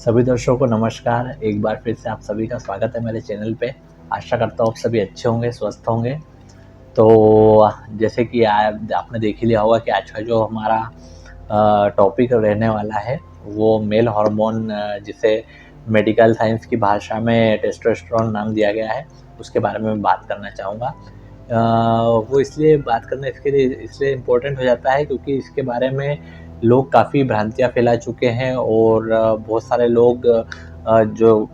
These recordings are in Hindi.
सभी दर्शकों को नमस्कार। एक बार फिर से आप सभी का स्वागत है मेरे चैनल पे। आशा करता हूँ आप सभी अच्छे होंगे, स्वस्थ होंगे। तो जैसे कि आपने देख ही लिया होगा कि आज का जो हमारा टॉपिक रहने वाला है वो मेल हार्मोन, जिसे मेडिकल साइंस की भाषा में टेस्टोस्टेरोन नाम दिया गया है, उसके बारे में मैं बात करना चाहूँगा। वो इसलिए बात करना इसके लिए इसलिए इम्पोर्टेंट हो जाता है क्योंकि इसके बारे में लोग काफ़ी भ्रांतियाँ फैला चुके हैं और बहुत सारे लोग जो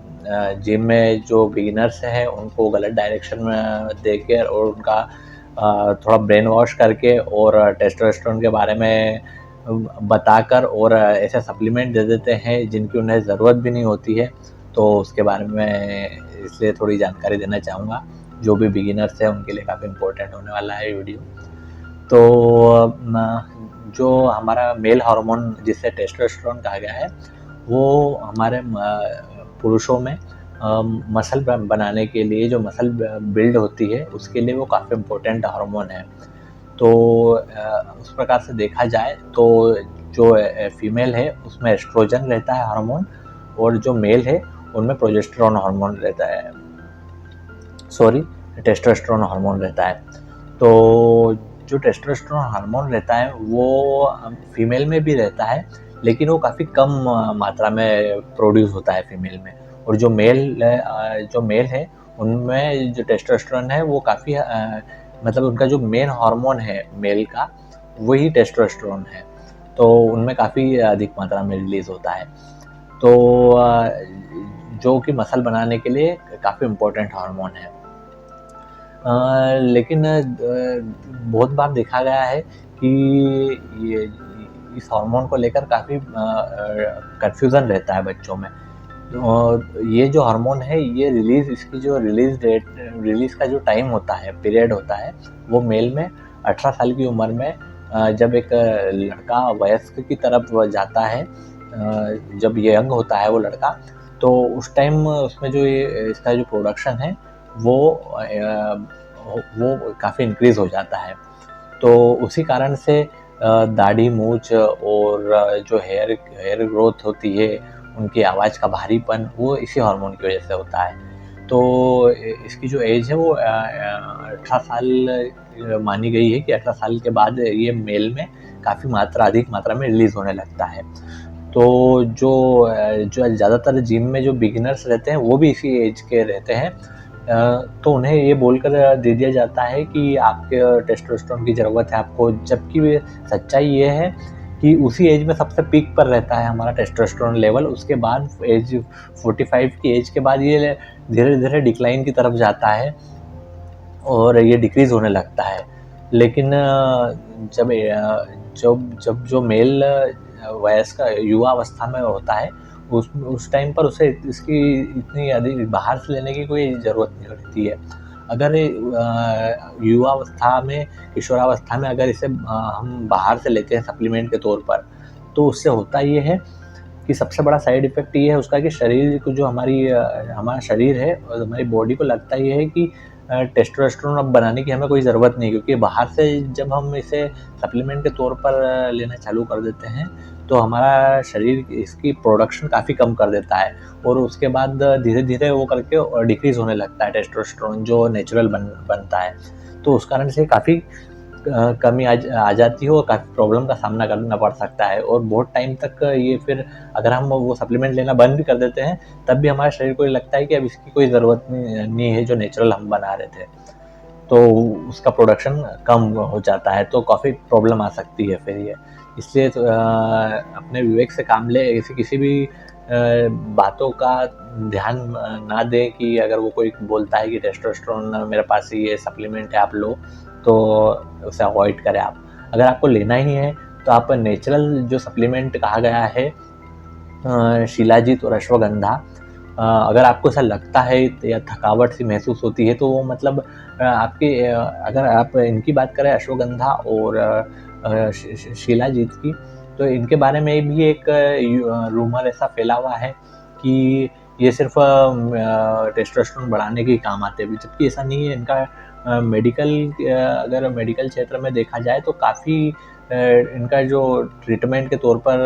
जिम में जो बिगिनर्स हैं उनको गलत डायरेक्शन में देकर और उनका थोड़ा ब्रेन वॉश करके और टेस्टोस्टेरोन के बारे में बताकर और ऐसे सप्लीमेंट दे देते हैं जिनकी उन्हें ज़रूरत भी नहीं होती है। तो उसके बारे में इसलिए थोड़ी जानकारी देना चाहूँगा। जो भी बिगिनर्स हैं उनके लिए काफ़ी इम्पोर्टेंट होने वाला है वीडियो। तो जो हमारा मेल हार्मोन जिसे टेस्टोस्टेरोन कहा गया है, वो हमारे पुरुषों में मसल बनाने के लिए, जो मसल बिल्ड होती है उसके लिए वो काफ़ी इम्पोर्टेंट हार्मोन है। तो उस प्रकार से देखा जाए तो जो फीमेल है उसमें एस्ट्रोजन रहता है हार्मोन, और जो मेल है उनमें प्रोजेस्टेरोन हार्मोन रहता है, टेस्टोस्टेरोन हार्मोन रहता है। तो जो टेस्टोस्टेरोन हार्मोन रहता है वो फीमेल में भी रहता है, लेकिन वो काफ़ी कम मात्रा में प्रोड्यूस होता है फीमेल में। और जो मेल है उनमें जो टेस्टोस्टेरोन है वो काफ़ी मतलब उनका जो मेन हार्मोन है मेल का, वही टेस्टोस्टेरोन है। तो उनमें काफ़ी अधिक मात्रा में रिलीज़ होता है। तो जो कि मसल बनाने के लिए काफ़ी इम्पोर्टेंट हार्मोन है। लेकिन बहुत बार देखा गया है कि ये इस हार्मोन को लेकर काफ़ी कन्फ्यूज़न रहता है बच्चों में। और ये जो हार्मोन है, ये इसकी जो रिलीज़ का जो टाइम होता है, पीरियड होता है, वो मेल में 18 साल की उम्र में जब एक लड़का वयस्क की तरफ जाता है, जब यंग होता है वो लड़का, तो उस टाइम उसमें जो ये इसका जो प्रोडक्शन है वो काफ़ी इंक्रीज़ हो जाता है। तो उसी कारण से दाढ़ी, मूंछ और जो हेयर ग्रोथ होती है, उनकी आवाज़ का भारीपन, वो इसी हार्मोन की वजह से होता है। तो इसकी जो एज है वो 18 साल मानी गई है कि 18 साल के बाद ये मेल में काफ़ी अधिक मात्रा में रिलीज़ होने लगता है। तो जो ज़्यादातर जिम में जो बिगिनर्स रहते हैं वो भी इसी एज के रहते हैं। तो उन्हें ये बोलकर दे दिया जाता है कि आपके टेस्टोस्टेरोन की ज़रूरत है आपको, जबकि सच्चाई ये है कि उसी एज में सबसे पीक पर रहता है हमारा टेस्टोस्टेरोन लेवल। उसके बाद एज 45 की एज के बाद ये धीरे-धीरे डिक्लाइन की तरफ जाता है और ये डिक्रीज़ होने लगता है। लेकिन जब जो मेल वयस्क युवा अवस्था में होता है, उस टाइम पर उसे इसकी इतनी अधिक बाहर से लेने की कोई ज़रूरत नहीं होती है। अगर युवा अवस्था में, किशोरावस्था में अगर इसे हम बाहर से लेते हैं सप्लीमेंट के तौर पर, तो उससे होता ये है कि सबसे बड़ा साइड इफ़ेक्ट ये है उसका कि शरीर को, जो हमारा शरीर है और हमारी बॉडी को लगता ये है कि टेस्टोस्टेरोन अब बनाने की हमें कोई ज़रूरत नहीं है, क्योंकि बाहर से जब हम इसे सप्लीमेंट के तौर पर लेना चालू कर देते हैं, तो हमारा शरीर इसकी प्रोडक्शन काफ़ी कम कर देता है और उसके बाद धीरे-धीरे वो करके डिक्रीज़ होने लगता है टेस्टोस्टेरोन जो नेचुरल बनता है। तो उस कारण से काफ़ी कमी आ जाती है और काफ़ी प्रॉब्लम का सामना करना पड़ सकता है। और बहुत टाइम तक ये फिर अगर हम वो सप्लीमेंट लेना बंद भी कर देते हैं, तब भी हमारे शरीर को ये लगता है कि अब इसकी कोई ज़रूरत नहीं है, जो नेचुरल हम बना रहे थे। तो उसका प्रोडक्शन कम हो जाता है, तो काफ़ी प्रॉब्लम आ सकती है फिर ये। इसलिए अपने विवेक से काम लें, ऐसी किसी भी बातों का ध्यान ना दें कि अगर वो कोई बोलता है कि टेस्टोस्टेरोन मेरे पास ये सप्लीमेंट है आप लो, तो उसे अवॉइड करें आप। अगर आपको लेना ही है तो आप नेचुरल जो सप्लीमेंट कहा गया है, शिलाजीत और अश्वगंधा, अगर आपको ऐसा लगता है या थकावट सी महसूस होती है, तो वो मतलब अगर आप इनकी बात करें, अश्वगंधा और शिलाजीत की, तो इनके बारे में भी एक रूमर ऐसा फैला हुआ है कि ये सिर्फ टेस्टोस्टेरोन बढ़ाने के काम आते हैं, जबकि ऐसा नहीं है। इनका अगर मेडिकल क्षेत्र में देखा जाए तो काफ़ी इनका जो ट्रीटमेंट के तौर पर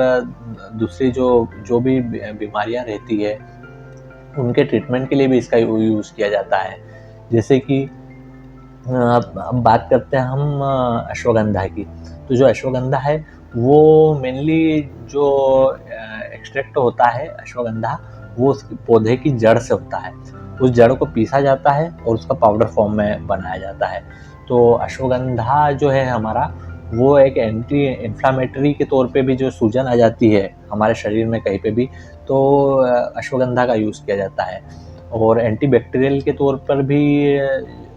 दूसरी जो भी बीमारियां रहती है उनके ट्रीटमेंट के लिए भी इसका यूज़ किया जाता है। जैसे कि अब बात करते हैं हम अश्वगंधा की। तो जो अश्वगंधा है वो मेनली जो एक्सट्रैक्ट होता है अश्वगंधा, वो उस पौधे की जड़ से होता है। उस जड़ को पीसा जाता है और उसका पाउडर फॉर्म में बनाया जाता है। तो अश्वगंधा जो है हमारा, वो एक एंटी इन्फ्लामेटरी के तौर पे भी, जो सूजन आ जाती है हमारे शरीर में कहीं पे भी, तो अश्वगंधा का यूज़ किया जाता है। और एंटीबैक्टीरियल के तौर पर भी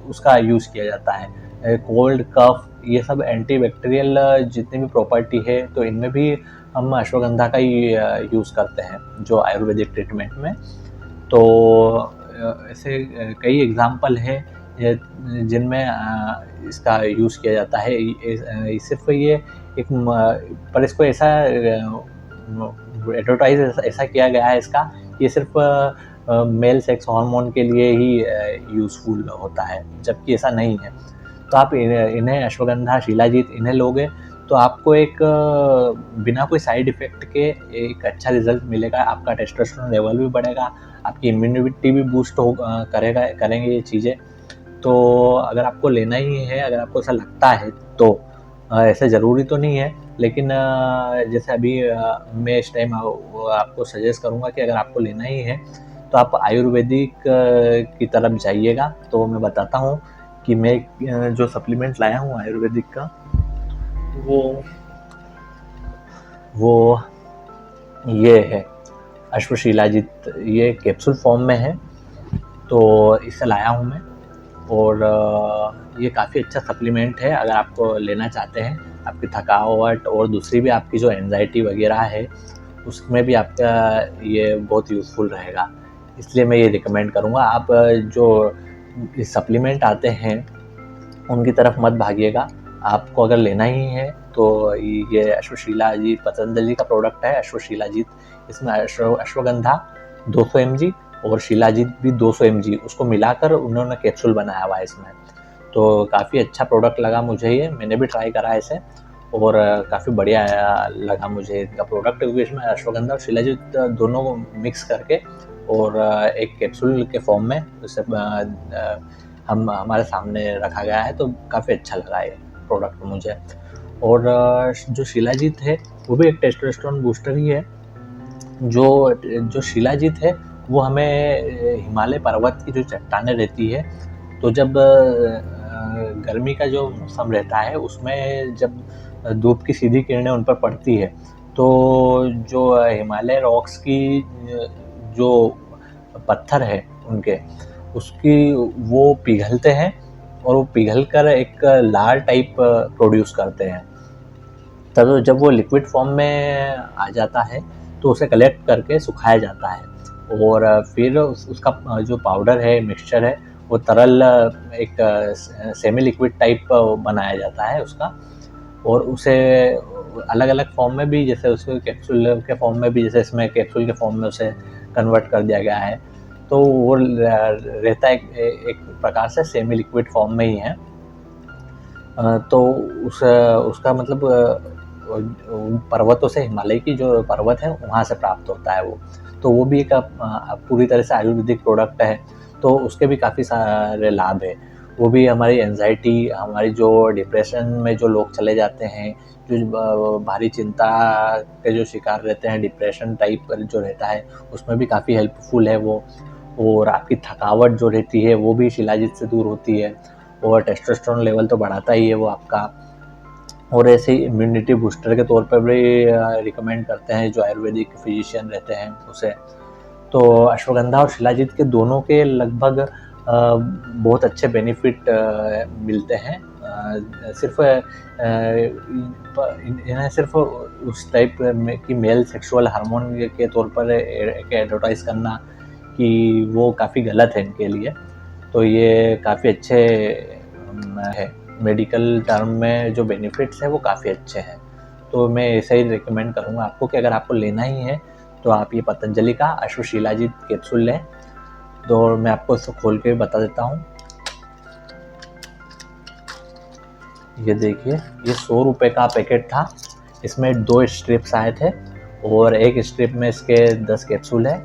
उसका यूज़ किया जाता है। कोल्ड, कफ, ये सब एंटीबैक्टीरियल जितनी भी प्रॉपर्टी है, तो इनमें भी हम अश्वगंधा का ही यूज़ करते हैं जो आयुर्वेदिक ट्रीटमेंट में। तो ऐसे कई एग्जाम्पल है जिनमें इसका यूज़ किया जाता है। सिर्फ ये एक पर इसको ऐसा एडवर्टाइज ऐसा किया गया है इसका, ये सिर्फ मेल सेक्स हार्मोन के लिए ही यूज़फुल होता है, जबकि ऐसा नहीं है। तो आप इन्हें अश्वगंधा, शिलाजीत इन्हें लोगे तो आपको एक बिना कोई साइड इफ़ेक्ट के एक अच्छा रिज़ल्ट मिलेगा। आपका टेस्टोस्टेरोन लेवल भी बढ़ेगा, आपकी इम्यूनिटी भी बूस्ट करेंगे ये चीज़ें। तो अगर आपको लेना ही है, अगर आपको ऐसा लगता है तो ऐसा ज़रूरी तो नहीं है, लेकिन जैसे अभी मैं इस टाइम आपको सजेस्ट करूँगा कि अगर आपको लेना ही है तो आप आयुर्वेदिक की तरफ जाइएगा। तो मैं बताता हूँ कि मैं जो सप्लीमेंट लाया हूँ आयुर्वेदिक का, वो ये है अश्वशिलाजीत। ये कैप्सूल फॉर्म में है, तो इसे लाया हूँ मैं। और ये काफ़ी अच्छा सप्लीमेंट है अगर आपको लेना चाहते हैं। आपकी थकावट और दूसरी भी आपकी जो एंजाइटी वगैरह है, उसमें भी आपका ये बहुत यूज़फुल रहेगा। इसलिए मैं ये रिकमेंड करूँगा। आप जो सप्लीमेंट आते हैं उनकी तरफ मत भागिएगा। आपको अगर लेना ही है तो ये अश्वशिलाजीत पतंजलि का प्रोडक्ट है, अश्वशिलाजीत। इसमें अश्वगंधा 200 mg और शिलाजीत भी 200 mg, उसको मिलाकर उन्होंने कैप्सूल बनाया हुआ है इसमें। तो काफ़ी अच्छा प्रोडक्ट लगा मुझे ये, मैंने भी ट्राई करा है इसे और काफ़ी बढ़िया लगा मुझे इनका प्रोडक्ट, क्योंकि इसमें अश्वगंधा और शिलाजीत दोनों को मिक्स करके और एक कैप्सूल के फॉर्म में उसे हमारे सामने रखा गया है। तो काफ़ी अच्छा लगा ये प्रोडक्ट मुझे। और जो शिलाजीत है वो भी एक टेस्टोस्टेरोन बूस्टर ही है। जो शिलाजीत है वो हमें हिमालय पर्वत की जो चट्टानें रहती है, तो जब गर्मी का जो मौसम रहता है उसमें जब धूप की सीधी किरणें उन पर पड़ती है, तो जो हिमालय रॉक्स की जो पत्थर है उनके, उसकी वो पिघलते हैं और वो पिघलकर एक लार टाइप प्रोड्यूस करते हैं। तब जब वो लिक्विड फॉर्म में आ जाता है तो उसे कलेक्ट करके सुखाया जाता है और फिर उसका जो पाउडर है, मिक्सचर है, वो तरल एक सेमी लिक्विड टाइप बनाया जाता है उसका। और उसे अलग अलग फॉर्म में भी, जैसे उसको कैप्सूल के फॉर्म में भी, जैसे इसमें कैप्सूल के फॉर्म में उसे कन्वर्ट कर दिया गया है, तो वो रहता है एक प्रकार से सेमी लिक्विड फॉर्म में ही है। तो उसका मतलब पर्वतों से, हिमालय की जो पर्वत है वहाँ से प्राप्त होता है वो। तो वो भी एक पूरी तरह से आयुर्वेदिक प्रोडक्ट है, तो उसके भी काफ़ी सारे लाभ है। वो भी हमारी एंजाइटी, हमारी जो डिप्रेशन में जो लोग चले जाते हैं, जो भारी चिंता के जो शिकार रहते हैं, डिप्रेशन टाइप जो रहता है, उसमें भी काफ़ी हेल्पफुल है वो। और आपकी थकावट जो रहती है वो भी शिलाजीत से दूर होती है और टेस्टोस्टेरोन लेवल तो बढ़ाता ही है वो आपका। और ऐसे ही इम्यूनिटी बूस्टर के तौर पर भी रिकमेंड करते हैं जो आयुर्वेदिक फिजिशियन रहते हैं उसे। तो अश्वगंधा और शिलाजीत के दोनों के लगभग बहुत अच्छे बेनिफिट मिलते हैं। सिर्फ इन्हें सिर्फ उस टाइप की मेल सेक्सुअल हार्मोन के तौर पर एक एडवर्टाइज करना कि वो काफ़ी गलत है इनके लिए। तो ये काफ़ी अच्छे है, मेडिकल टर्म में जो बेनिफिट्स हैं वो काफ़ी अच्छे हैं। तो मैं ऐसे ही रिकमेंड करूँगा आपको कि अगर आपको लेना ही है तो आप ये पतंजलि का अश्वशिलाजीत कैप्सूल लें। तो मैं आपको इसको खोल के बता देता हूँ। ये देखिए, ये 100 रुपये का पैकेट था। इसमें 2 स्ट्रिप्स आए थे और एक स्ट्रिप में इसके 10 कैप्सूल है,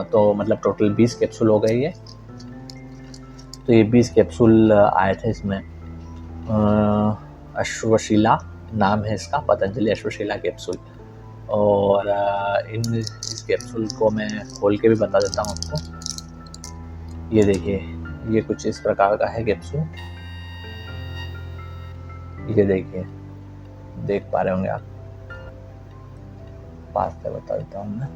तो मतलब टोटल 20 कैप्सूल हो गए ये। तो ये 20 कैप्सूल आए थे इसमें। अश्वशिला नाम है इसका, पतंजलि अश्वशिला कैप्सूल। और इस कैप्सूल को मैं खोल के भी बता देता हूँ आपको। ये देखिए, ये कुछ इस प्रकार का है कैप्सूल। ये देखिए, देख पा रहे होंगे आप, पास से बता देता हूँ मैं।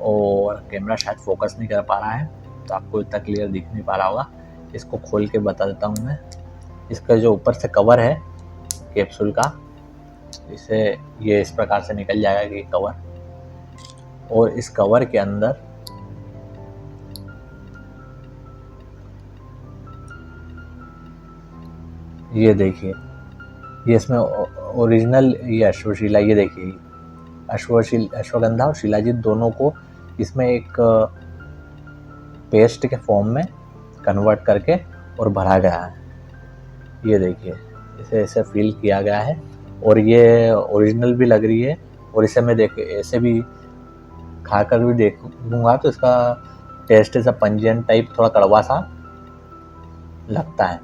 और कैमरा शायद फोकस नहीं कर पा रहा है, तो आपको इतना क्लियर दिख नहीं पा रहा होगा। इसको खोल के बता देता हूँ मैं। इसका जो ऊपर से कवर है कैप्सूल का, इसे ये इस प्रकार से निकल जाएगा कि कवर, और इस कवर के अंदर ये देखिए, ये इसमें ओरिजिनल ये अश्वशिला, ये देखिए अश्वगंधा और शिलाजीत दोनों को इसमें एक पेस्ट के फॉर्म में कन्वर्ट करके और भरा गया है। ये देखिए, इसे ऐसे फील किया गया है और ये ओरिजिनल भी लग रही है। और इसे मैं ऐसे भी खाकर भी देखूंगा तो इसका टेस्ट ऐसा पंजियन टाइप, थोड़ा कड़वा सा लगता है।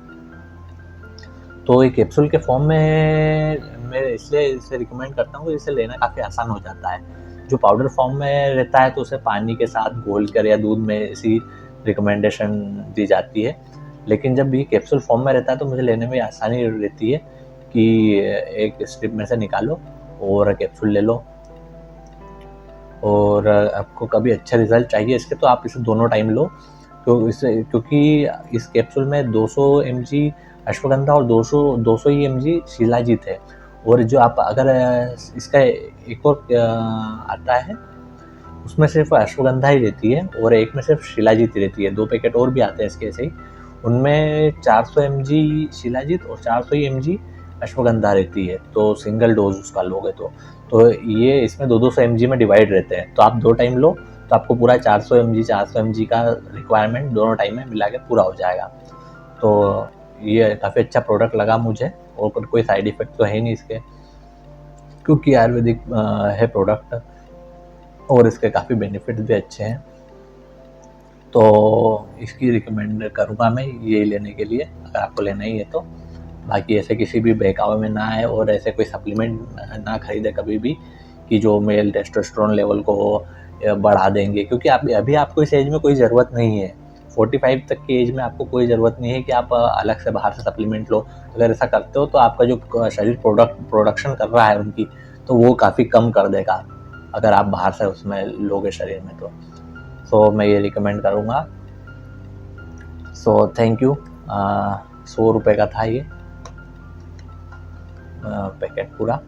तो ये कैप्सूल के फॉर्म में मैं इसलिए इसे रिकमेंड करता हूँ कि इसे लेना काफ़ी आसान हो जाता है। जो पाउडर फॉर्म में रहता है तो उसे पानी के साथ घोल कर या दूध में इसी रिकमेंडेशन दी जाती है, लेकिन जब ये कैप्सूल फॉर्म में रहता है तो मुझे लेने में आसानी रहती है कि एक स्ट्रिप में से निकालो और कैप्सूल ले लो। और आपको कभी अच्छा रिजल्ट चाहिए इसके तो आप इसे दोनों टाइम लो, क्योंकि इस कैप्सूल में 200 mg अश्वगंधा और 200 ही mg शिलाजीत है। और जो आप अगर इसका एक और आता है, उसमें सिर्फ अश्वगंधा ही रहती है और एक में सिर्फ शिलाजीत ही रहती है। 2 पैकेट और भी आते हैं इसके ऐसे ही, उनमें 400 mg शिलाजीत और 400 mg अश्वगंधा रहती है। तो सिंगल डोज उसका लोगे तो ये इसमें 200 mg में डिवाइड रहते हैं। तो आप 2 टाइम लो तो आपको पूरा 400 mg का रिक्वायरमेंट दोनों टाइम में मिला के पूरा हो जाएगा। तो ये काफ़ी अच्छा प्रोडक्ट लगा मुझे, और कोई साइड इफ़ेक्ट तो है नहीं इसके, क्योंकि आयुर्वेदिक है प्रोडक्ट और इसके काफ़ी बेनिफिट भी अच्छे हैं। तो इसकी रिकमेंड करूँगा मैं ये लेने के लिए, अगर आपको लेना ही है तो। बाकी ऐसे किसी भी बहकावे में ना आए और ऐसे कोई सप्लीमेंट ना खरीदे कभी भी कि जो मेल टेस्टोस्टेरोन लेवल को बढ़ा देंगे, क्योंकि अभी आपको इस एज में कोई ज़रूरत नहीं है। 45 तक की एज में आपको कोई ज़रूरत नहीं है कि आप अलग से बाहर से सप्लीमेंट लो। अगर ऐसा करते हो तो आपका जो शरीर प्रोडक्शन कर रहा है उनकी, तो वो काफ़ी कम कर देगा अगर आप बाहर से उसमें लोगे शरीर में तो। सो मैं ये रिकमेंड करूँगा। So thank you. 100 रुपये का था ये पैकेट पूरा,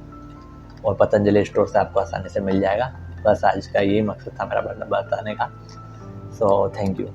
और पतंजलि स्टोर से आपको आसानी से मिल जाएगा। बस आज का यही मकसद था मेरा बताने का। So thank you.